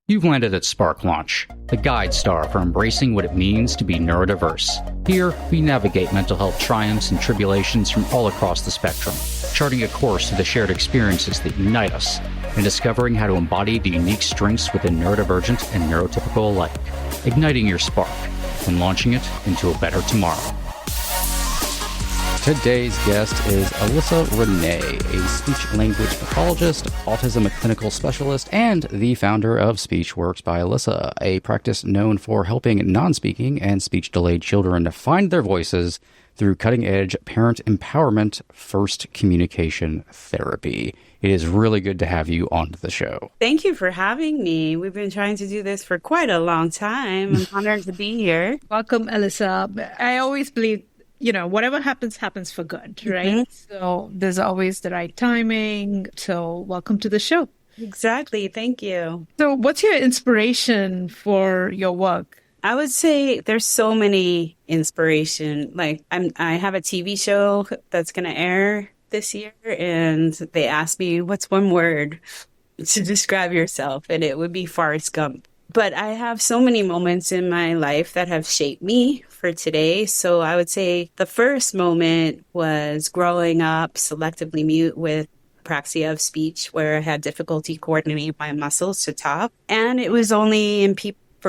You've landed at Spark Launch, the guide star for embracing what it means to be neurodiverse. Here, we navigate mental health triumphs and tribulations from all across the spectrum, charting a course through the shared experiences that unite us, and discovering how to embody the unique strengths within neurodivergent and neurotypical alike, igniting your spark and launching it into a better tomorrow. Today's guest is Elissa Renee, a speech-language pathologist, autism clinical specialist, and the founder of SpeechWorks by Elissa, a practice known for helping non-speaking and speech-delayed children find their voices through cutting-edge parent empowerment first communication therapy. It is really good to have you on the show. Thank you for having me. We've been trying to do this for quite a long time. I'm honored to be here. Welcome, Elissa. I always believe whatever happens for good, right? Mm-hmm. So there's always the right timing. So welcome to the show. Exactly. Thank you. So what's your inspiration for your work? I would say there's so many inspiration. Like I have a TV show that's going to air this year, and they asked me, what's one word to describe yourself? And it would be Forrest Gump. But I have so many moments in my life that have shaped me for today. So I would say the first moment was growing up selectively mute with apraxia of speech, where I had difficulty coordinating my muscles to talk. And it was only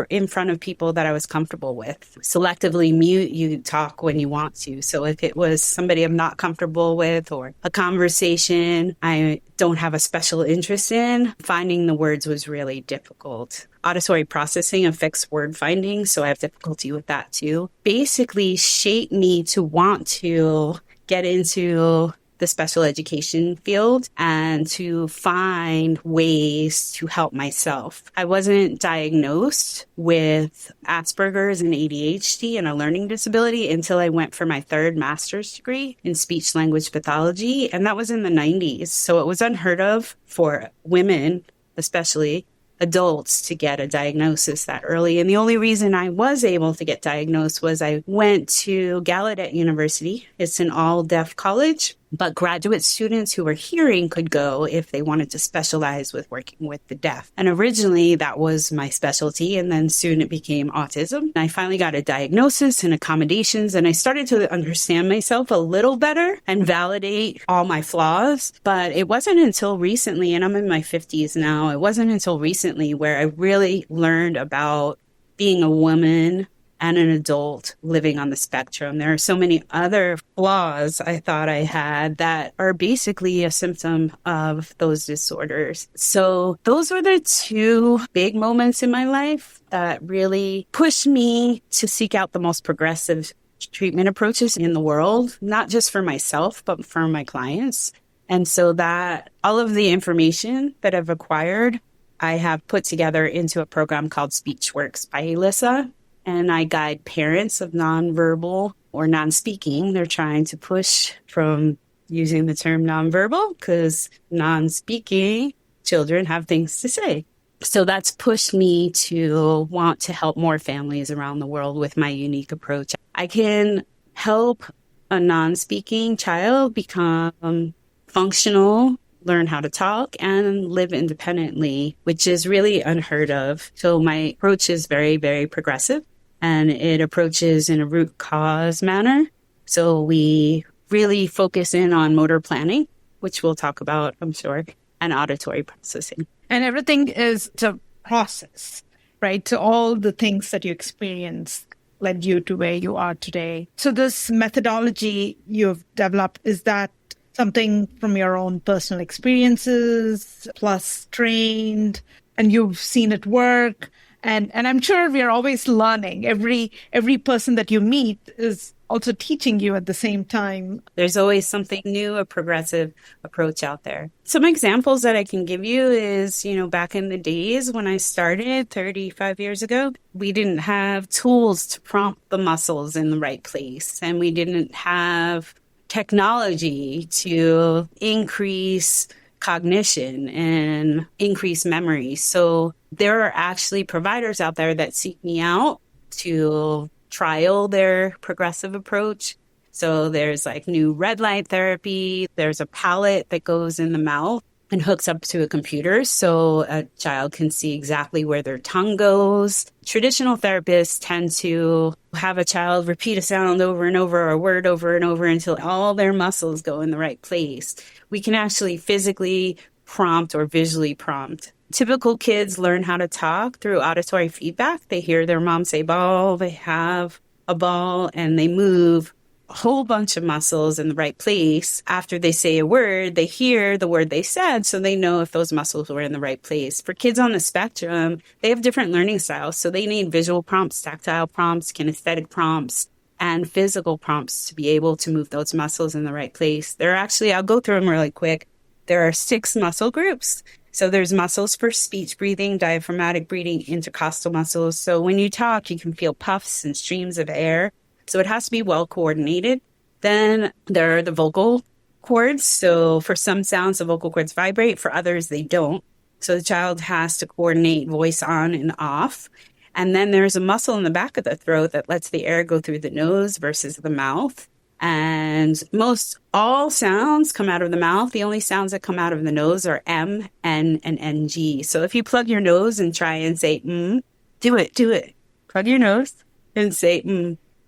in front of people that I was comfortable with. Selectively mute, you talk when you want to. So if it was somebody I'm not comfortable with or a conversation I don't have a special interest in, finding the words was really difficult. Auditory processing affects word finding, so I have difficulty with that too. Basically shaped me to want to get into the special education field and to find ways to help myself. I wasn't diagnosed with Asperger's and ADHD and a learning disability until I went for my third master's degree in speech language pathology, and that was in the 90s. So it was unheard of for women, especially adults, to get a diagnosis that early. And the only reason I was able to get diagnosed was I went to Gallaudet University. It's an all-deaf college, but graduate students who were hearing could go if they wanted to specialize with working with the deaf. And originally that was my specialty, and then soon it became autism. I finally got a diagnosis and accommodations, and I started to understand myself a little better and validate all my flaws. But it wasn't until recently, and I'm in my 50s now, it wasn't until recently where I really learned about being a woman and an adult living on the spectrum. There are so many other flaws I thought I had that are basically a symptom of those disorders. So those were the two big moments in my life that really pushed me to seek out the most progressive treatment approaches in the world, not just for myself, but for my clients. And so that all of the information that I've acquired, I have put together into a program called SpeechWorks by Elissa. And I guide parents of nonverbal or non-speaking. They're trying to push from using the term nonverbal because non-speaking children have things to say. So that's pushed me to want to help more families around the world with my unique approach. I can help a non-speaking child become functional, learn how to talk, and live independently, which is really unheard of. So my approach is very, very progressive. And it approaches in a root cause manner. So we really focus in on motor planning, which we'll talk about, I'm sure, and auditory processing. And everything is a process, right? So all the things that you experienced led you to where you are today. So this methodology you've developed, is that something from your own personal experiences, plus trained, and you've seen it work? And I'm sure we are always learning. Every person that you meet is also teaching you at the same time. There's always something new, a progressive approach out there. Some examples that I can give you is, back in the days when I started 35 years ago, we didn't have tools to prompt the muscles in the right place. And we didn't have technology to increase cognition and increase memory. So there are actually providers out there that seek me out to trial their progressive approach. So there's like new red light therapy. There's a palette that goes in the mouth and hooks up to a computer so a child can see exactly where their tongue goes. Traditional therapists tend to have a child repeat a sound over and over, or a word over and over until all their muscles go in the right place. We can actually physically prompt or visually prompt. Typical kids learn how to talk through auditory feedback. They hear their mom say ball, they have a ball, and they move a whole bunch of muscles in the right place. After they say a word, they hear the word they said, so they know if those muscles were in the right place. For kids on the spectrum, they have different learning styles, so they need visual prompts, tactile prompts, kinesthetic prompts, and physical prompts to be able to move those muscles in the right place. There are actually, I'll go through them really quick. There are 6 muscle groups. So there's muscles for speech breathing, diaphragmatic breathing, intercostal muscles. So when you talk, you can feel puffs and streams of air. So it has to be well coordinated. Then there are the vocal cords. So for some sounds, the vocal cords vibrate. For others, they don't. So the child has to coordinate voice on and off. And then there's a muscle in the back of the throat that lets the air go through the nose versus the mouth. And most all sounds come out of the mouth. The only sounds that come out of the nose are M, N, and NG. So if you plug your nose and try and say, do it. Plug your nose and say,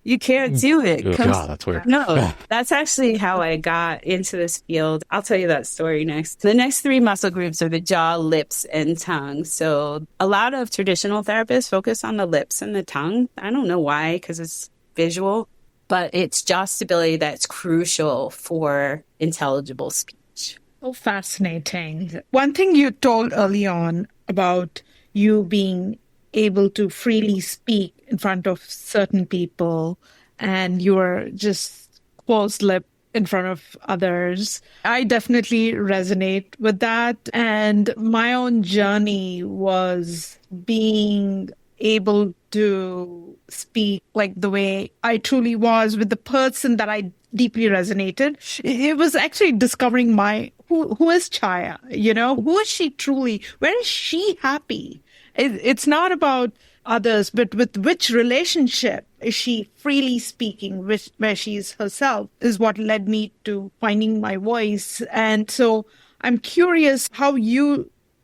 You can't do it. Oh, God, that's weird. No, that's actually how I got into this field. I'll tell you that story next. The next 3 muscle groups are the jaw, lips, and tongue. So a lot of traditional therapists focus on the lips and the tongue. I don't know why, because it's visual. But it's jaw stability that's crucial for intelligible speech. So fascinating. One thing you told early on about you being able to freely speak in front of certain people and you were just closed lip in front of others. I definitely resonate with that. And my own journey was being able to speak like the way I truly was with the person that I deeply resonated. It was actually discovering who is Chaya, who is she truly? Where is she happy? It's not about others, but with which relationship is she freely speaking, where she is herself, is what led me to finding my voice. And so I'm curious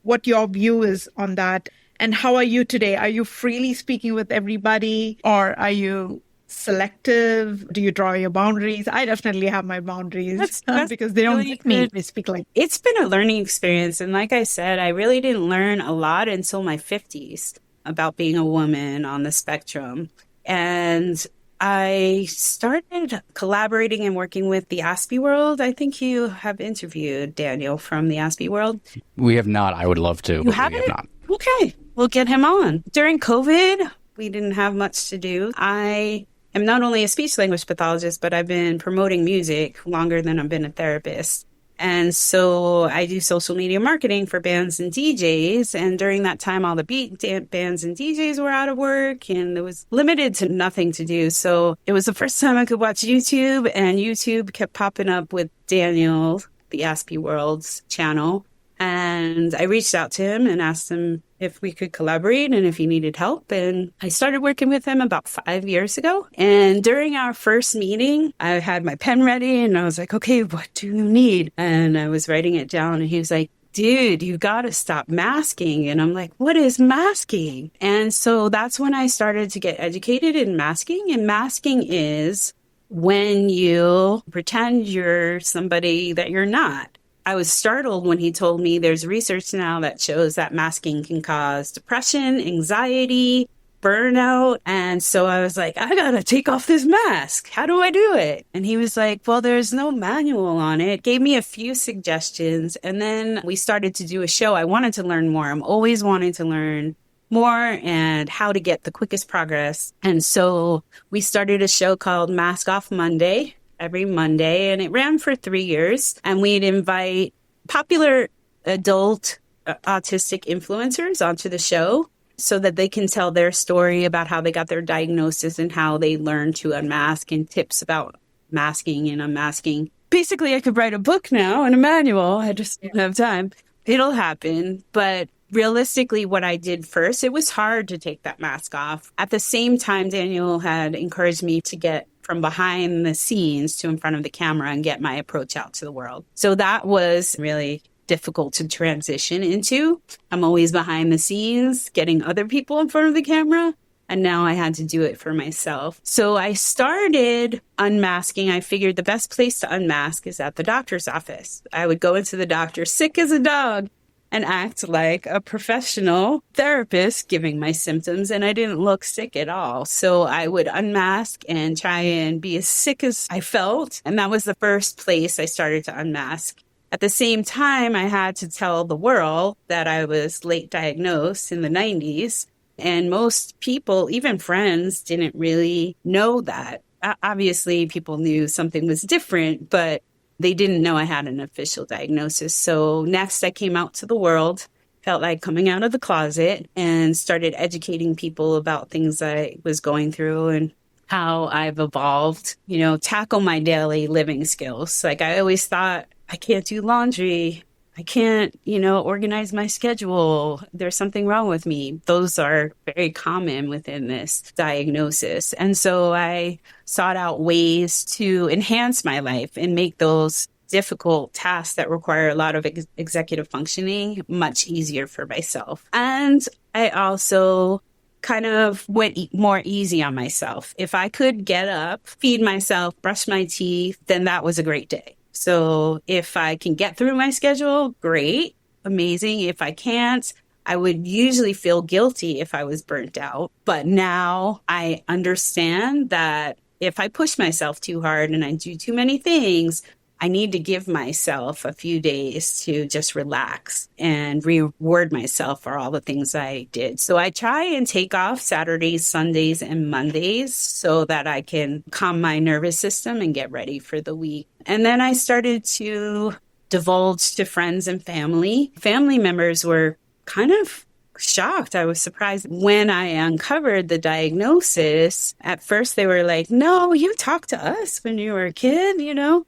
what your view is on that. And how are you today? Are you freely speaking with everybody, or are you selective? Do you draw your boundaries? I definitely have my boundaries that's because they don't really let me speak like. It's been a learning experience. And like I said, I really didn't learn a lot until my 50s about being a woman on the spectrum. And I started collaborating and working with the Aspie World. I think you have interviewed Daniel from the Aspie World. We have not. I would love to, but we have not. Okay, we'll get him on. During COVID, we didn't have much to do. I am not only a speech language pathologist, but I've been promoting music longer than I've been a therapist. And so I do social media marketing for bands and DJs. And during that time, all the bands and DJs were out of work and there was limited to nothing to do. So it was the first time I could watch YouTube, and YouTube kept popping up with Daniel, the Aspie World's channel. And I reached out to him and asked him if we could collaborate and if he needed help. And I started working with him about 5 years ago. And during our first meeting, I had my pen ready and I was like, okay, what do you need? And I was writing it down and he was like, dude, you got to stop masking. And I'm like, what is masking? And so that's when I started to get educated in masking. And masking is when you pretend you're somebody that you're not. I was startled when he told me there's research now that shows that masking can cause depression, anxiety, burnout. And so I was like, I gotta take off this mask. How do I do it? And he was like, well, there's no manual on it. Gave me a few suggestions. And then we started to do a show. I wanted to learn more. I'm always wanting to learn more and how to get the quickest progress. And so we started a show called Mask Off Monday. Every Monday, and it ran for 3 years. And we'd invite popular adult autistic influencers onto the show so that they can tell their story about how they got their diagnosis and how they learned to unmask and tips about masking and unmasking. Basically, I could write a book now and a manual. I just don't have time. It'll happen. But realistically, what I did first, it was hard to take that mask off. At the same time, Daniel had encouraged me to get from behind the scenes to in front of the camera and get my approach out to the world. So that was really difficult to transition into. I'm always behind the scenes, getting other people in front of the camera. And now I had to do it for myself. So I started unmasking. I figured the best place to unmask is at the doctor's office. I would go into the doctor sick as a dog and act like a professional therapist giving my symptoms, and I didn't look sick at all. So I would unmask and try and be as sick as I felt, and that was the first place I started to unmask. At the same time, I had to tell the world that I was late diagnosed in the 90s, and most people, even friends, didn't really know that. Obviously, people knew something was different, but they didn't know I had an official diagnosis. So next I came out to the world, felt like coming out of the closet, and started educating people about things I was going through and how I've evolved, tackle my daily living skills. Like I always thought, I can't do laundry. I can't, organize my schedule. There's something wrong with me. Those are very common within this diagnosis. And so I sought out ways to enhance my life and make those difficult tasks that require a lot of executive functioning much easier for myself. And I also kind of went more easy on myself. If I could get up, feed myself, brush my teeth, then that was a great day. So if I can get through my schedule, great, amazing. If I can't, I would usually feel guilty if I was burnt out. But now I understand that if I push myself too hard and I do too many things, I need to give myself a few days to just relax and reward myself for all the things I did. So I try and take off Saturdays, Sundays, and Mondays so that I can calm my nervous system and get ready for the week. And then I started to divulge to friends and family. Family members were kind of shocked. I was surprised when I uncovered the diagnosis. At first, they were like, no, you talked to us when you were a kid,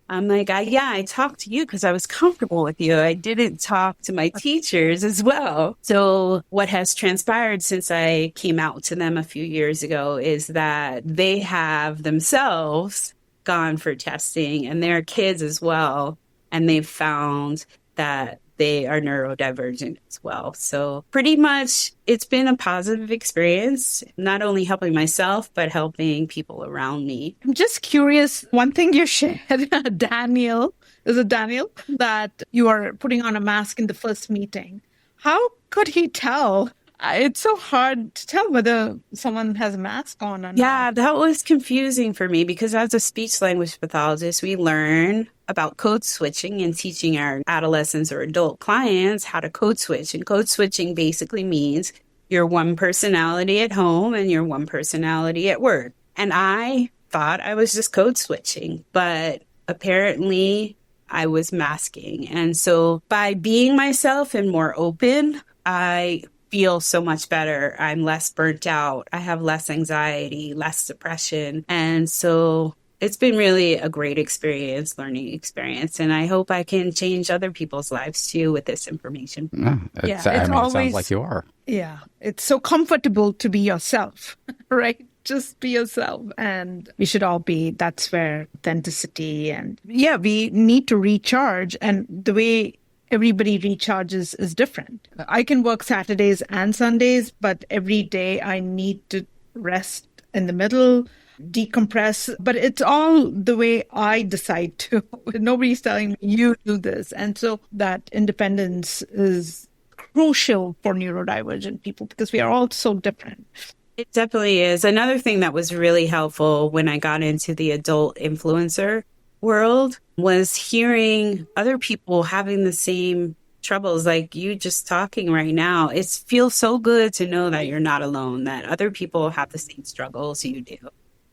I'm like, I talked to you because I was comfortable with you. I didn't talk to my teachers as well. So what has transpired since I came out to them a few years ago is that they have themselves gone for testing and their kids as well. And they've found that they are neurodivergent as well. So pretty much it's been a positive experience, not only helping myself, but helping people around me. I'm just curious, one thing you shared, Daniel, that you are putting on a mask in the first meeting. How could he tell? It's so hard to tell whether someone has a mask on or not. Yeah, that was confusing for me because as a speech language pathologist, we learn about code switching and teaching our adolescents or adult clients how to code switch. And code switching basically means you're one personality at home and you're one personality at work. And I thought I was just code switching, but apparently I was masking. And so by being myself and more open, I feel so much better. I'm less burnt out. I have less anxiety, less depression. And so it's been really a great learning experience. And I hope I can change other people's lives too with this information. It sounds like you are. Yeah. It's so comfortable to be yourself, right? Just be yourself. And we should all be. That's where authenticity and we need to recharge. And the way everybody recharges is different. I can work Saturdays and Sundays, but every day I need to rest in the middle, decompress. But it's all the way I decide to. Nobody's telling me you do this. And so that independence is crucial for neurodivergent people because we are all so different. It definitely is. Another thing that was really helpful when I got into the adult influencer world was hearing other people having the same troubles like you just talking right now. It feels so good to know that you're not alone, that other people have the same struggles you do.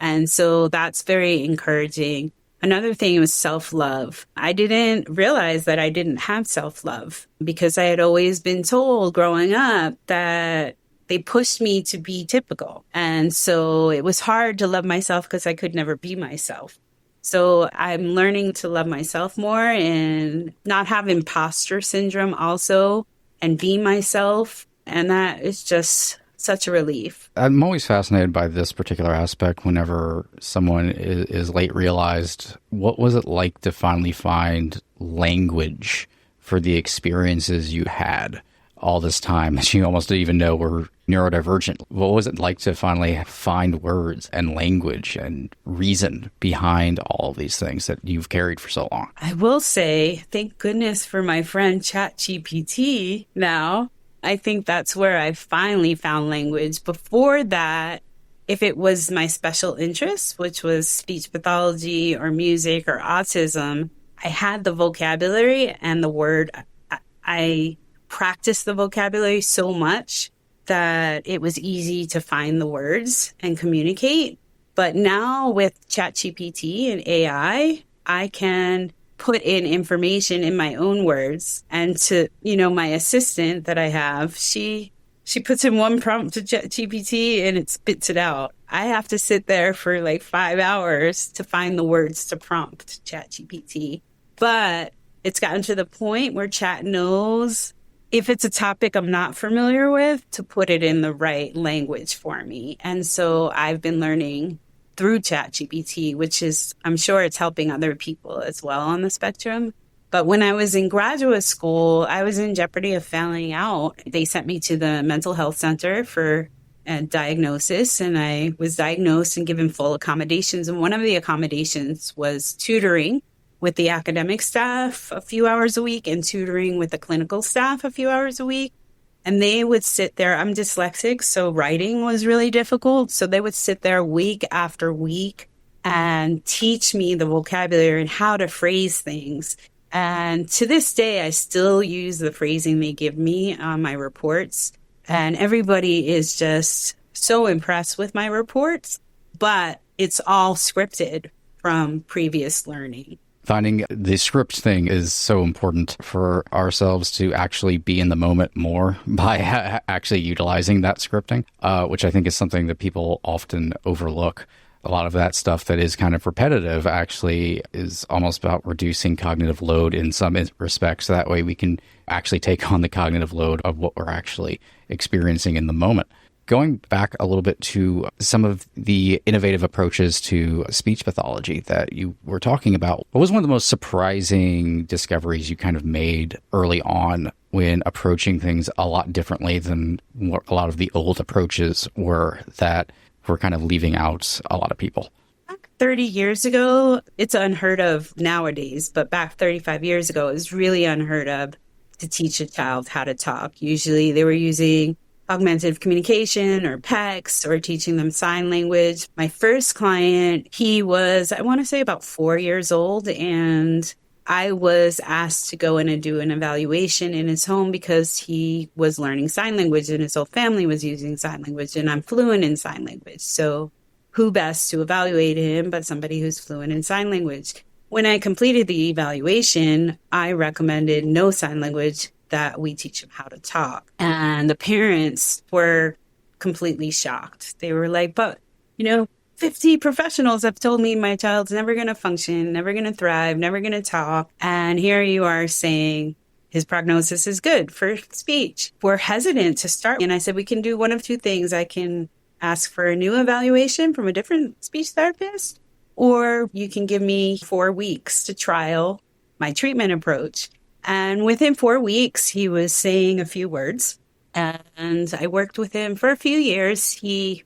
And so that's very encouraging. Another thing was self-love. I didn't realize that I didn't have self-love because I had always been told growing up that they pushed me to be typical. And so it was hard to love myself because I could never be myself. So I'm learning to love myself more and not have imposter syndrome also and be myself. And that is just such a relief. I'm always fascinated by this particular aspect whenever someone is late realized. What was it like to finally find language for the experiences you had all this time that you almost didn't even know were neurodivergent. What was it like to finally find words and language and reason behind all of these things that you've carried for so long? I will say, thank goodness for my friend ChatGPT now. I think that's where I finally found language. Before that, if it was my special interest, which was speech pathology or music or autism, I had the vocabulary and the word. I practiced the vocabulary so much that it was easy to find the words and communicate. But now with ChatGPT and AI, I can put in information in my own words. And to, my assistant that I have, she puts in one prompt to ChatGPT and it spits it out. I have to sit there for like 5 hours to find the words to prompt ChatGPT. But it's gotten to the point where Chat knows if it's a topic I'm not familiar with, to put it in the right language for me. And so I've been learning through ChatGPT, which is, I'm sure it's helping other people as well on the spectrum. But when I was in graduate school, I was in jeopardy of failing out. They sent me to the mental health center for a diagnosis, and I was diagnosed and given full accommodations. And one of the accommodations was tutoring with the academic staff a few hours a week and tutoring with the clinical staff a few hours a week. And they would sit there. I'm dyslexic, so writing was really difficult. So they would sit there week after week and teach me the vocabulary and how to phrase things. And to this day, I still use the phrasing they give me on my reports. And everybody is just so impressed with my reports, but it's all scripted from previous learning. Finding the script thing is so important for ourselves to actually be in the moment more by actually utilizing that scripting, which I think is something that people often overlook. A lot of that stuff that is kind of repetitive actually is almost about reducing cognitive load in some respects. That way we can actually take on the cognitive load of what we're actually experiencing in the moment. Going back a little bit to some of the innovative approaches to speech pathology that you were talking about, what was one of the most surprising discoveries you kind of made early on when approaching things a lot differently than what a lot of the old approaches were that were kind of leaving out a lot of people? 30 years ago, it's unheard of nowadays, but back 35 years ago, it was really unheard of to teach a child how to talk. Usually they were using augmentative communication or PECs or teaching them sign language. My first client, he was, I want to say about 4 years old, and I was asked to go in and do an evaluation in his home because he was learning sign language and his whole family was using sign language, and I'm fluent in sign language. So who best to evaluate him but somebody who's fluent in sign language? When I completed the evaluation, I recommended no sign language, that we teach him how to talk. And the parents were completely shocked. They were like, but, 50 professionals have told me my child's never going to function, never going to thrive, never going to talk. And here you are saying his prognosis is good for speech. We're hesitant to start. And I said, we can do one of two things. I can ask for a new evaluation from a different speech therapist, or you can give me 4 weeks to trial my treatment approach. And within 4 weeks, he was saying a few words. And I worked with him for a few years. He's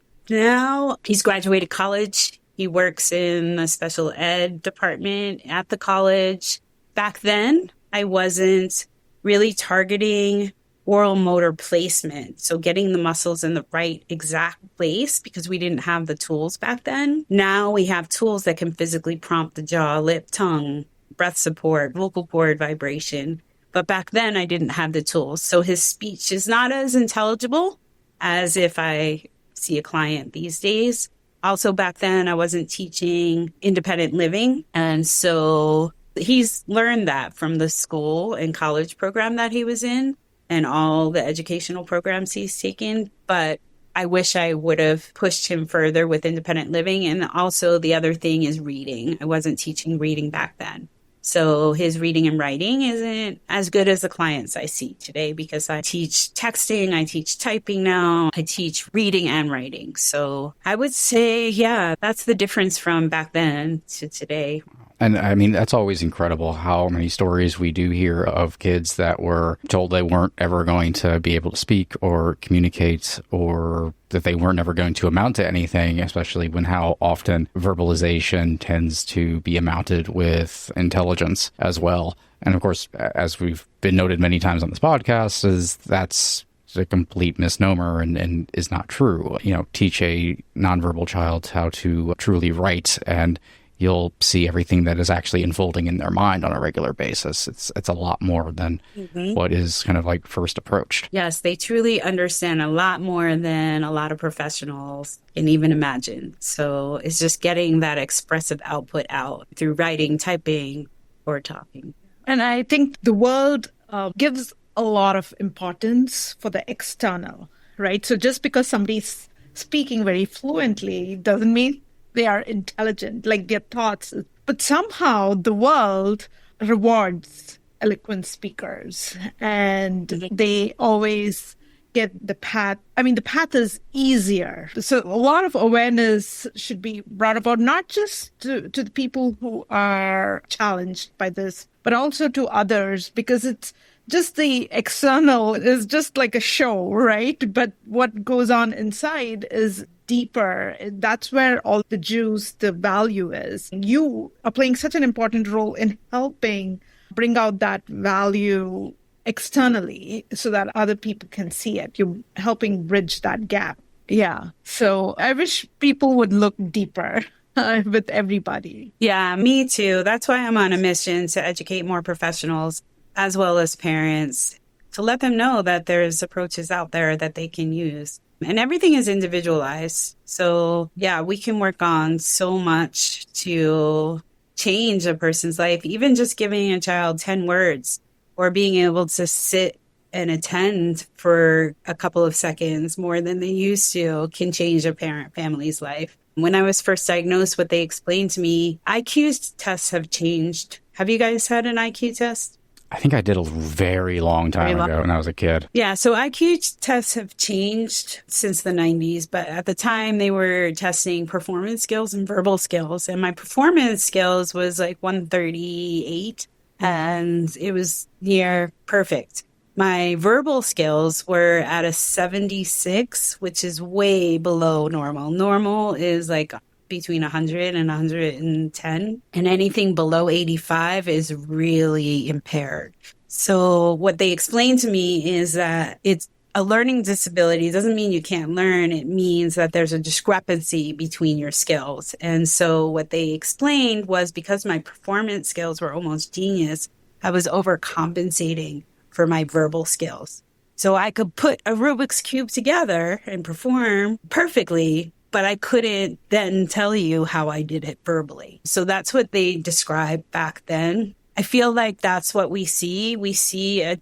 graduated college. He works in the special ed department at the college. Back then, I wasn't really targeting oral motor placement. So getting the muscles in the right exact place, because we didn't have the tools back then. Now we have tools that can physically prompt the jaw, lip, tongue, breath support, vocal cord vibration. But back then I didn't have the tools. So his speech is not as intelligible as if I see a client these days. Also back then I wasn't teaching independent living. And so he's learned that from the school and college program that he was in and all the educational programs he's taken. But I wish I would have pushed him further with independent living. And also the other thing is reading. I wasn't teaching reading back then. So his reading and writing isn't as good as the clients I see today, because I teach texting, I teach typing now, I teach reading and writing. So I would say, yeah, that's the difference from back then to today. And I mean, that's always incredible how many stories we do hear of kids that were told they weren't ever going to be able to speak or communicate, or that they weren't ever going to amount to anything, especially when how often verbalization tends to be amounted with intelligence as well. And of course, as we've been noted many times on this podcast, is that's a complete misnomer and is not true. Teach a nonverbal child how to truly write, and you'll see everything that is actually unfolding in their mind on a regular basis. It's a lot more than what is kind of like first approached. Yes, they truly understand a lot more than a lot of professionals can even imagine. So it's just getting that expressive output out through writing, typing, or talking. And I think the world gives a lot of importance for the external, right? So just because somebody's speaking very fluently doesn't mean they are intelligent, like their thoughts. But somehow the world rewards eloquent speakers, and they always get the path. I mean, the path is easier. So a lot of awareness should be brought about, not just to the people who are challenged by this, but also to others, because it's just the external is just like a show, right? But what goes on inside is deeper. That's where all the juice, the value is. You are playing such an important role in helping bring out that value externally so that other people can see it. You're helping bridge that gap. Yeah. So I wish people would look deeper with everybody. Yeah, me too. That's why I'm on a mission to educate more professionals as well as parents, to let them know that there's approaches out there that they can use. And everything is individualized. So yeah, we can work on so much to change a person's life. Even just giving a child 10 words or being able to sit and attend for a couple of seconds more than they used to can change a family's life. When I was first diagnosed, what they explained to me, IQ tests have changed. Have you guys had an IQ test? I think I did a very long time ago when I was a kid. Yeah, so IQ tests have changed since the 90s, but at the time they were testing performance skills and verbal skills. And my performance skills was like 138, and it was near perfect. My verbal skills were at a 76, which is way below normal. Normal is like between 100 and 110, and anything below 85 is really impaired. So what they explained to me is that it's a learning disability. It doesn't mean you can't learn. It means that there's a discrepancy between your skills. And so what they explained was, because my performance skills were almost genius, I was overcompensating for my verbal skills. So I could put a Rubik's Cube together and perform perfectly, but I couldn't then tell you how I did it verbally. So that's what they described back then. I feel like that's what we see. We see a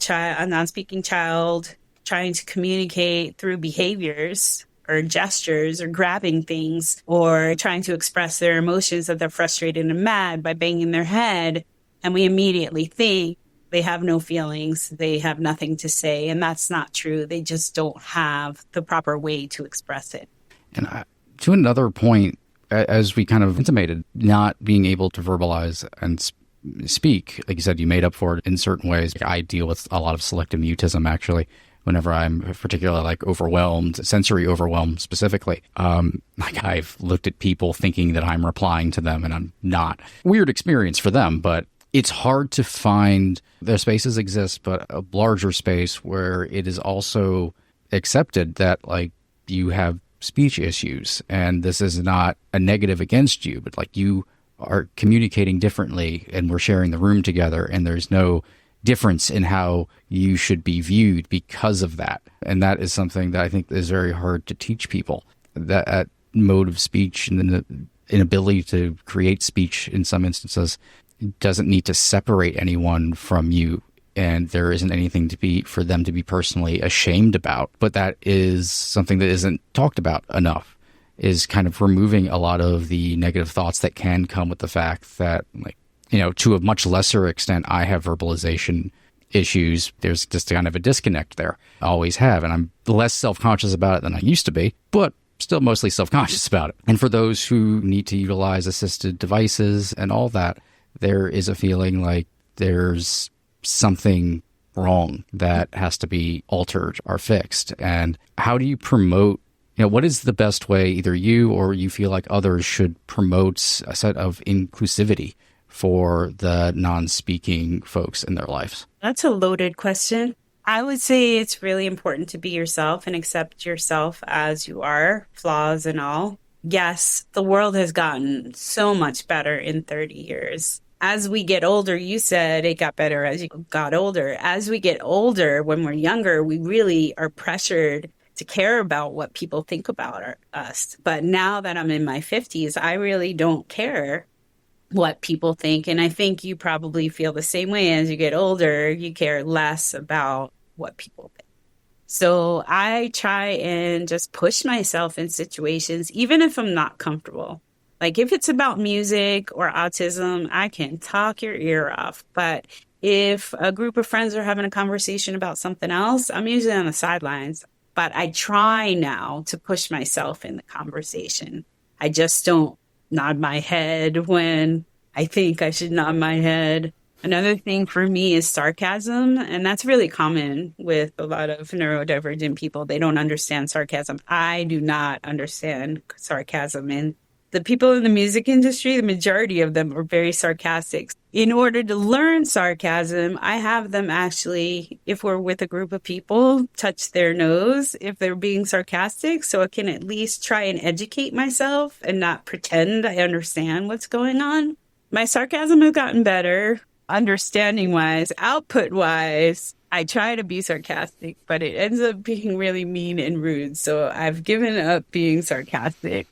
non-speaking child trying to communicate through behaviors or gestures or grabbing things, or trying to express their emotions, that they're frustrated and mad, by banging their head. And we immediately think they have no feelings, they have nothing to say. And that's not true. They just don't have the proper way to express it. And to another point, as we kind of intimated, not being able to verbalize and speak, like you said, you made up for it in certain ways. I deal with a lot of selective mutism, actually, whenever I'm particularly like overwhelmed, sensory overwhelmed specifically. Like I've looked at people thinking that I'm replying to them and I'm not. Weird experience for them, but it's hard to find. Their spaces exist, but a larger space where it is also accepted that like you have speech issues, and this is not a negative against you, but like you are communicating differently and we're sharing the room together, and there's no difference in how you should be viewed because of that. And that is something that I think is very hard to teach people. That mode of speech and the inability to create speech in some instances doesn't need to separate anyone from you, and there isn't anything for them to be personally ashamed about. But that is something that isn't talked about enough, is kind of removing a lot of the negative thoughts that can come with the fact that, like, you know, to a much lesser extent, I have verbalization issues. There's just kind of a disconnect there. I always have, and I'm less self-conscious about it than I used to be, but still mostly self-conscious about it. And for those who need to utilize assisted devices and all that, there is a feeling like there's something wrong that has to be altered or fixed. And how do you promote, what is the best way either you or you feel like others should promote a set of inclusivity for the non-speaking folks in their lives? That's a loaded question. I would say it's really important to be yourself and accept yourself as you are, flaws and all. Yes, the world has gotten so much better in 30 years. As we get older, you said it got better as you got older. As we get older, when we're younger, we really are pressured to care about what people think about us. But now that I'm in my 50s, I really don't care what people think. And I think you probably feel the same way. As you get older, you care less about what people think. So I try and just push myself in situations, even if I'm not comfortable. Like if it's about music or autism, I can talk your ear off. But if a group of friends are having a conversation about something else, I'm usually on the sidelines. But I try now to push myself in the conversation. I just don't nod my head when I think I should nod my head. Another thing for me is sarcasm, and that's really common with a lot of neurodivergent people. They don't understand sarcasm. I do not understand sarcasm, and the people in the music industry, the majority of them are very sarcastic. In order to learn sarcasm, I have them actually, if we're with a group of people, touch their nose if they're being sarcastic, so I can at least try and educate myself and not pretend I understand what's going on. My sarcasm has gotten better, understanding-wise, output-wise. I try to be sarcastic, but it ends up being really mean and rude, so I've given up being sarcastic.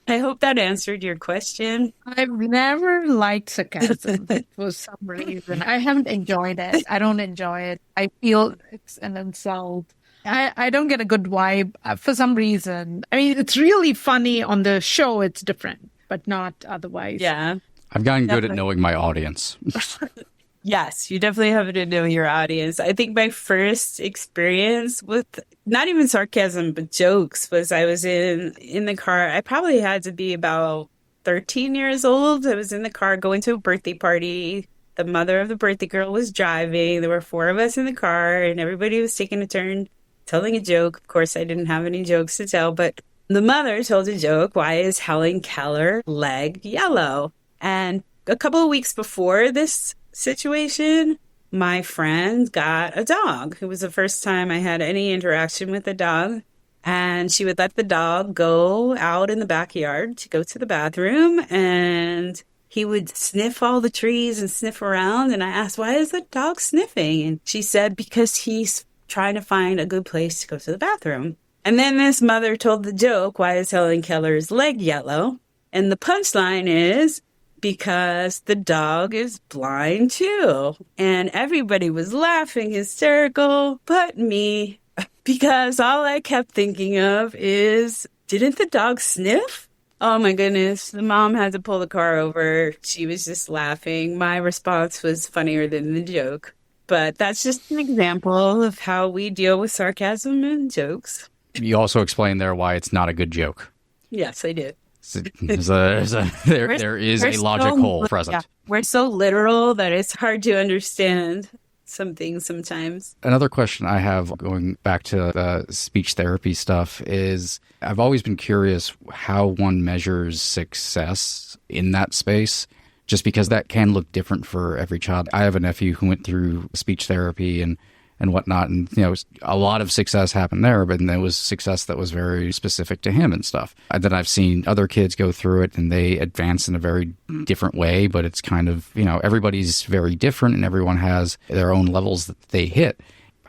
I hope that answered your question. I've never liked sarcasm for some reason. I haven't enjoyed it. I don't enjoy it. I feel it's an insult. I don't get a good vibe for some reason. I mean, it's really funny on the show. It's different, but not otherwise. Yeah. I've gotten good at knowing my audience. Yes, you definitely have to know your audience. I think my first experience with not even sarcasm, but jokes was I was in the car. I probably had to be about 13 years old. I was in the car going to a birthday party. The mother of the birthday girl was driving. There were 4 of us in the car, and everybody was taking a turn telling a joke. Of course, I didn't have any jokes to tell, but the mother told a joke. Why is Helen Keller leg yellow? And a couple of weeks before this situation, my friend got a dog. It was the first time I had any interaction with a dog. And she would let the dog go out in the backyard to go to the bathroom. And he would sniff all the trees and sniff around. And I asked, why is the dog sniffing? And she said, because he's trying to find a good place to go to the bathroom. And then this mother told the joke, why is Helen Keller's leg yellow? And the punchline is, because the dog is blind too. And everybody was laughing hysterical, but me, because all I kept thinking of is, didn't the dog sniff? Oh my goodness. The mom had to pull the car over. She was just laughing. My response was funnier than the joke. But that's just an example of how we deal with sarcasm and jokes. You also explained there why it's not a good joke. Yes, I did. There is a logic hole present. Yeah, we're so literal that it's hard to understand some things sometimes. Another question I have going back to the speech therapy stuff is I've always been curious how one measures success in that space, just because that can look different for every child. I have a nephew who went through speech therapy and whatnot. And, a lot of success happened there, but there was success that was very specific to him and stuff. And then I've seen other kids go through it and they advance in a very different way, but it's kind of, everybody's very different and everyone has their own levels that they hit.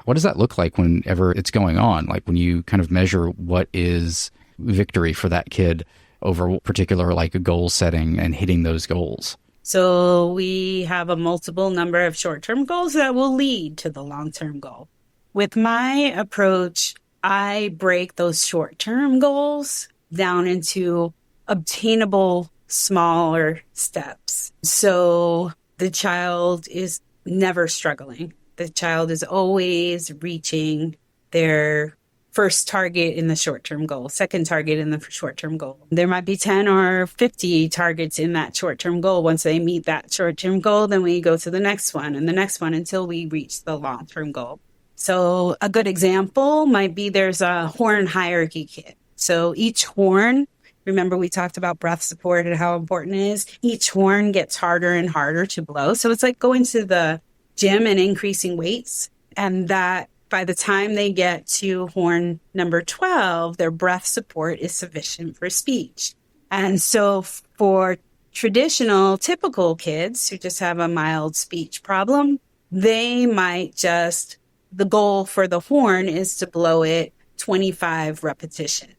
What does that look like whenever it's going on? Like when you kind of measure what is victory for that kid over particular like a goal setting and hitting those goals? So we have a multiple number of short-term goals that will lead to the long-term goal. With my approach, I break those short-term goals down into obtainable, smaller steps. So the child is never struggling. The child is always reaching their first target in the short-term goal, second target in the short-term goal. There might be 10 or 50 targets in that short-term goal. Once they meet that short-term goal, then we go to the next one and the next one until we reach the long-term goal. So a good example might be there's a horn hierarchy kit. So each horn, remember we talked about breath support and how important it is. Each horn gets harder and harder to blow. So it's like going to the gym and increasing weights. And that by the time they get to horn number 12, their breath support is sufficient for speech. And so for traditional, typical kids who just have a mild speech problem, they might just, the goal for the horn is to blow it 25 repetitions.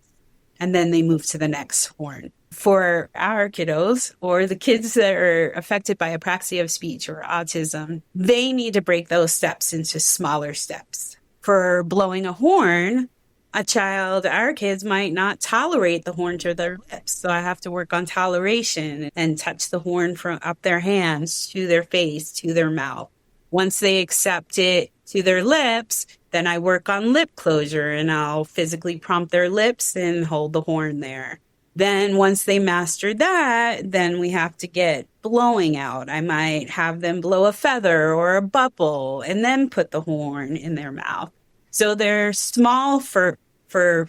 And then they move to the next horn. For our kiddos or the kids that are affected by apraxia of speech or autism, they need to break those steps into smaller steps. For blowing a horn, our kids might not tolerate the horn to their lips. So I have to work on toleration and touch the horn from up their hands to their face, to their mouth. Once they accept it to their lips, then I work on lip closure and I'll physically prompt their lips and hold the horn there. Then once they master that, then we have to get blowing out. I might have them blow a feather or a bubble and then put the horn in their mouth. So they're small for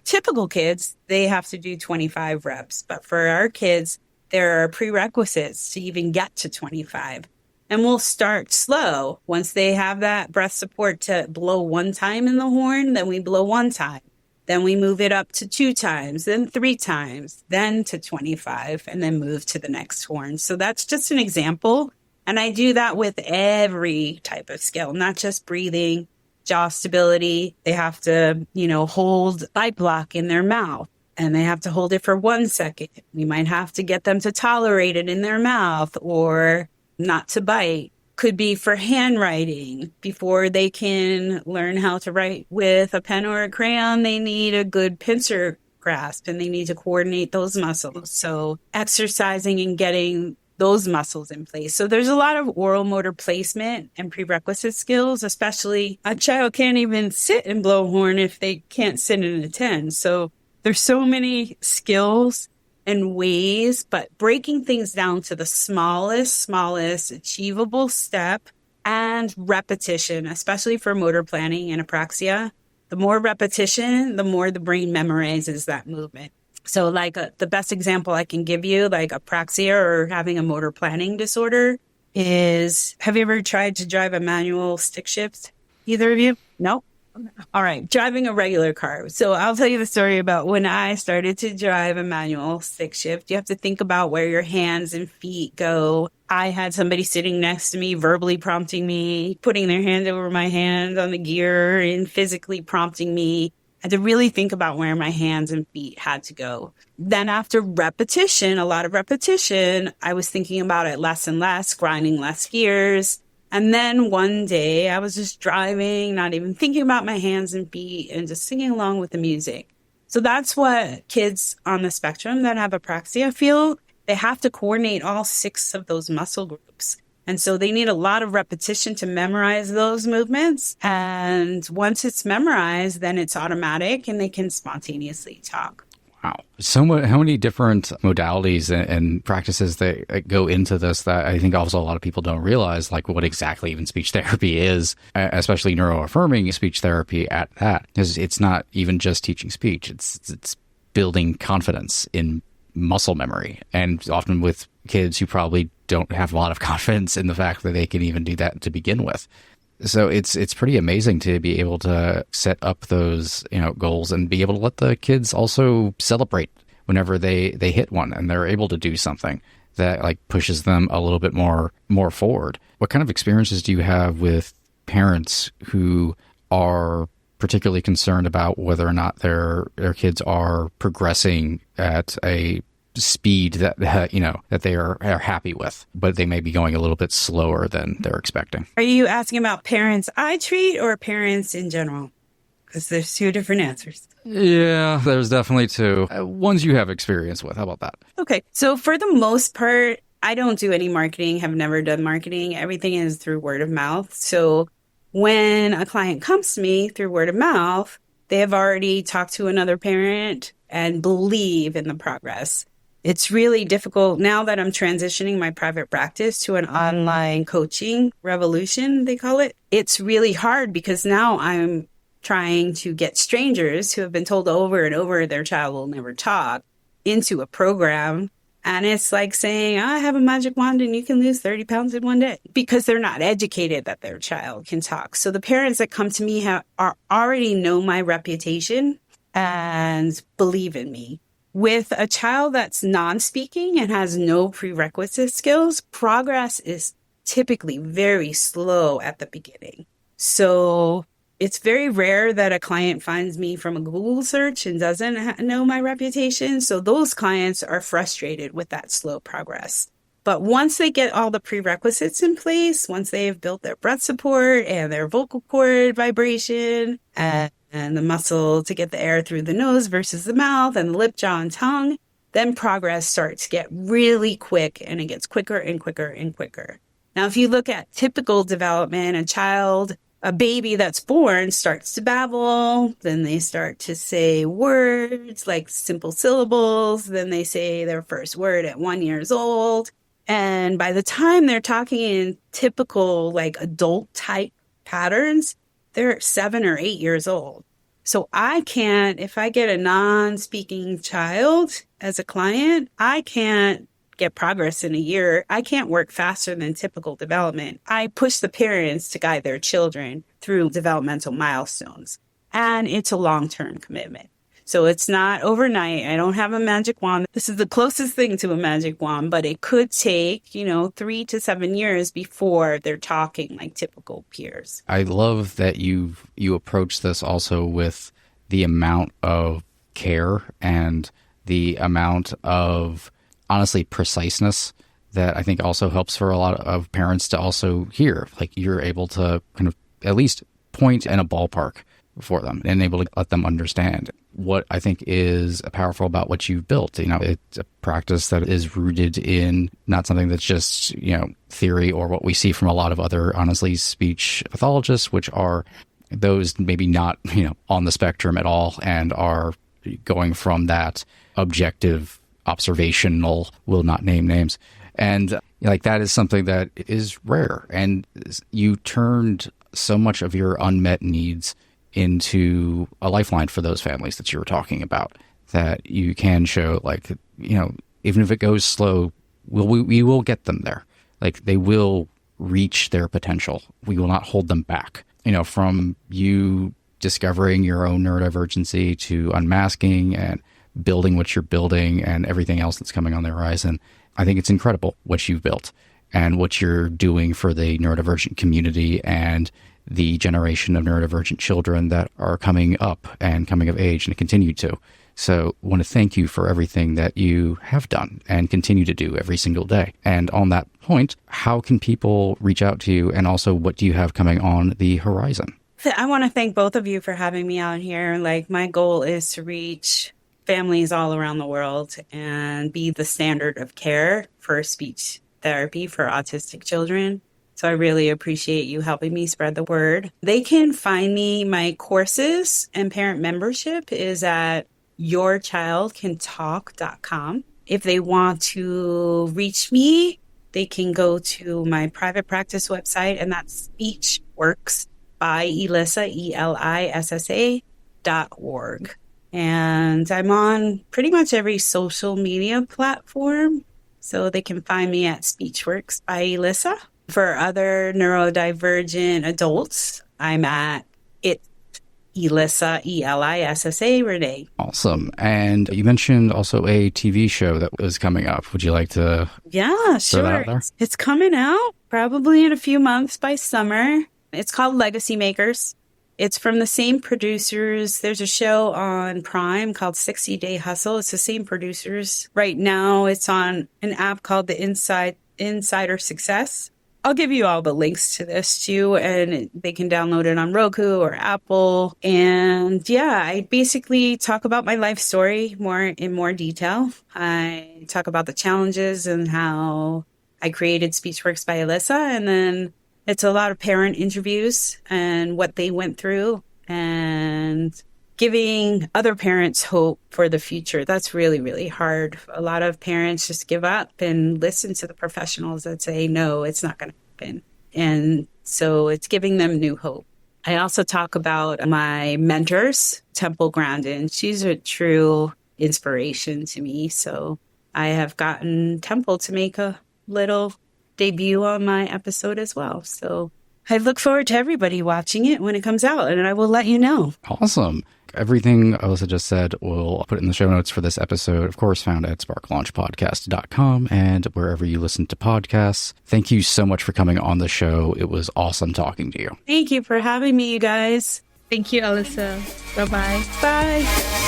typical kids, they have to do 25 reps. But for our kids, there are prerequisites to even get to 25. And we'll start slow. Once they have that breath support to blow one time in the horn, then we blow one time. Then we move it up to 2 times, then 3 times, then to 25, and then move to the next horn. So that's just an example. And I do that with every type of skill, not just breathing, jaw stability. They have to, hold bite block in their mouth. And they have to hold it for 1 second. We might have to get them to tolerate it in their mouth or not to bite. Could be for handwriting. Before they can learn how to write with a pen or a crayon, they need a good pincer grasp and they need to coordinate those muscles. So exercising and getting those muscles in place. So there's a lot of oral motor placement and prerequisite skills, especially a child can't even sit and blow a horn if they can't sit and attend. So there's so many skills and ways, but breaking things down to the smallest achievable step and repetition, especially for motor planning and apraxia. The more repetition, the more the brain memorizes that movement. So the best example I can give you, like apraxia or having a motor planning disorder is, have you ever tried to drive a manual stick shift? Either of you? No? All right. Driving a regular car. So I'll tell you the story about when I started to drive a manual stick shift. You have to think about where your hands and feet go. I had somebody sitting next to me, verbally prompting me, putting their hand over my hand on the gear and physically prompting me. I had to really think about where my hands and feet had to go. Then after repetition, a lot of repetition, I was thinking about it less and less, grinding less gears. And then one day I was just driving, not even thinking about my hands and feet and just singing along with the music. So that's what kids on the spectrum that have apraxia feel. They have to coordinate all 6 of those muscle groups. And so they need a lot of repetition to memorize those movements. And once it's memorized, then it's automatic and they can spontaneously talk. Wow. How many different modalities and practices that go into this that I think also a lot of people don't realize, like what exactly even speech therapy is, especially neuroaffirming speech therapy at that. Because it's not even just teaching speech. It's building confidence in muscle memory. And often with kids who probably don't have a lot of confidence in the fact that they can even do that to begin with. So it's pretty amazing to be able to set up those, goals and be able to let the kids also celebrate whenever they hit one and they're able to do something that pushes them a little bit more forward. What kind of experiences do you have with parents who are particularly concerned about whether or not their kids are progressing at a speed that that they are happy with, but they may be going a little bit slower than they're expecting? Are you asking about parents I treat or parents in general? Because there's 2 different answers. Yeah, there's definitely 2. Ones you have experience with. How about that? Okay. So for the most part, I don't do any marketing, have never done marketing. Everything is through word of mouth. So when a client comes to me through word of mouth, They have already talked to another parent and believe in the progress. It's really difficult now that I'm transitioning my private practice to an online coaching revolution, they call it. It's really hard because now I'm trying to get strangers who have been told over and over their child will never talk into a program. And it's like saying, I have a magic wand and you can lose 30 pounds in one day, because they're not educated that their child can talk. So the parents that come to me are already know my reputation and believe in me. With a child that's non-speaking and has no prerequisite skills, progress is typically very slow at the beginning. So it's very rare that a client finds me from a Google search and doesn't know my reputation. So those clients are frustrated with that slow progress. But once they get all the prerequisites in place, once they have built their breath support and their vocal cord vibration and the muscle to get the air through the nose versus the mouth and the lip, jaw, and tongue, then progress starts to get really quick, and it gets quicker and quicker and quicker. Now, if you look at typical development, a baby that's born starts to babble, then they start to say words like simple syllables, then they say their first word at 1 year old. And by the time they're talking in typical like adult type patterns, they're 7 or 8 years old. So if I get a non-speaking child as a client, I can't get progress in a year. I can't work faster than typical development. I push the parents to guide their children through developmental milestones. And it's a long-term commitment. So it's not overnight. I don't have a magic wand. This is the closest thing to a magic wand, but it could take, 3 to 7 years before they're talking like typical peers. I love that you approach this also with the amount of care and the amount of, honestly, preciseness that I think also helps for a lot of parents to also hear. Like, you're able to kind of at least point in a ballpark for them and able to let them understand what I think is powerful about what you've built. It's a practice that is rooted in not something that's just, theory or what we see from a lot of other, honestly, speech pathologists, which are those maybe not, on the spectrum at all and are going from that objective, observational, will not name names. And that is something that is rare. And you turned so much of your unmet needs into a lifeline for those families that you were talking about, that you can show, even if it goes slow, we will get them there. They will reach their potential. We will not hold them back. From you discovering your own neurodivergency to unmasking and building what you're building and everything else that's coming on the horizon. I think it's incredible what you've built and what you're doing for the neurodivergent community and the generation of neurodivergent children that are coming up and coming of age and continue to. So I want to thank you for everything that you have done and continue to do every single day. And on that point, how can people reach out to you? And also, what do you have coming on the horizon? I want to thank both of you for having me out here. My goal is to reach families all around the world and be the standard of care for speech therapy for autistic children. So I really appreciate you helping me spread the word. They can find me, my courses and parent membership is at yourchildcantalk.com. If they want to reach me, they can go to my private practice website, and that's speechworks by Elissa, ELISSA.org. And I'm on pretty much every social media platform, so they can find me at Speechworks by Elissa. For other neurodivergent adults, I'm at Elissa, ELISSA Renee. Awesome. And you mentioned also a TV show that was coming up. Would you like to Yeah, throw that out sure. there? It's coming out probably in a few months by summer. It's called Legacy Makers. It's from the same producers. There's a show on Prime called 60 Day Hustle. It's the same producers. Right now, it's on an app called the Insider Success. I'll give you all the links to this too, and they can download it on Roku or Apple. And yeah, I basically talk about my life story in more detail. I talk about the challenges and how I created Speechworks by Elissa, and then it's a lot of parent interviews and what they went through. And giving other parents hope for the future. That's really, really hard. A lot of parents just give up and listen to the professionals that say, no, it's not going to happen. And so it's giving them new hope. I also talk about my mentors, Temple Grandin. She's a true inspiration to me. So I have gotten Temple to make a little debut on my episode as well. So I look forward to everybody watching it when it comes out, and I will let you know. Awesome. Everything Elissa just said, we'll put in the show notes for this episode, of course, found at sparklaunchpodcast.com and wherever you listen to podcasts. Thank you so much for coming on the show. It was awesome talking to you. Thank you for having me, you guys. Thank you, Elissa. Bye-bye. Bye.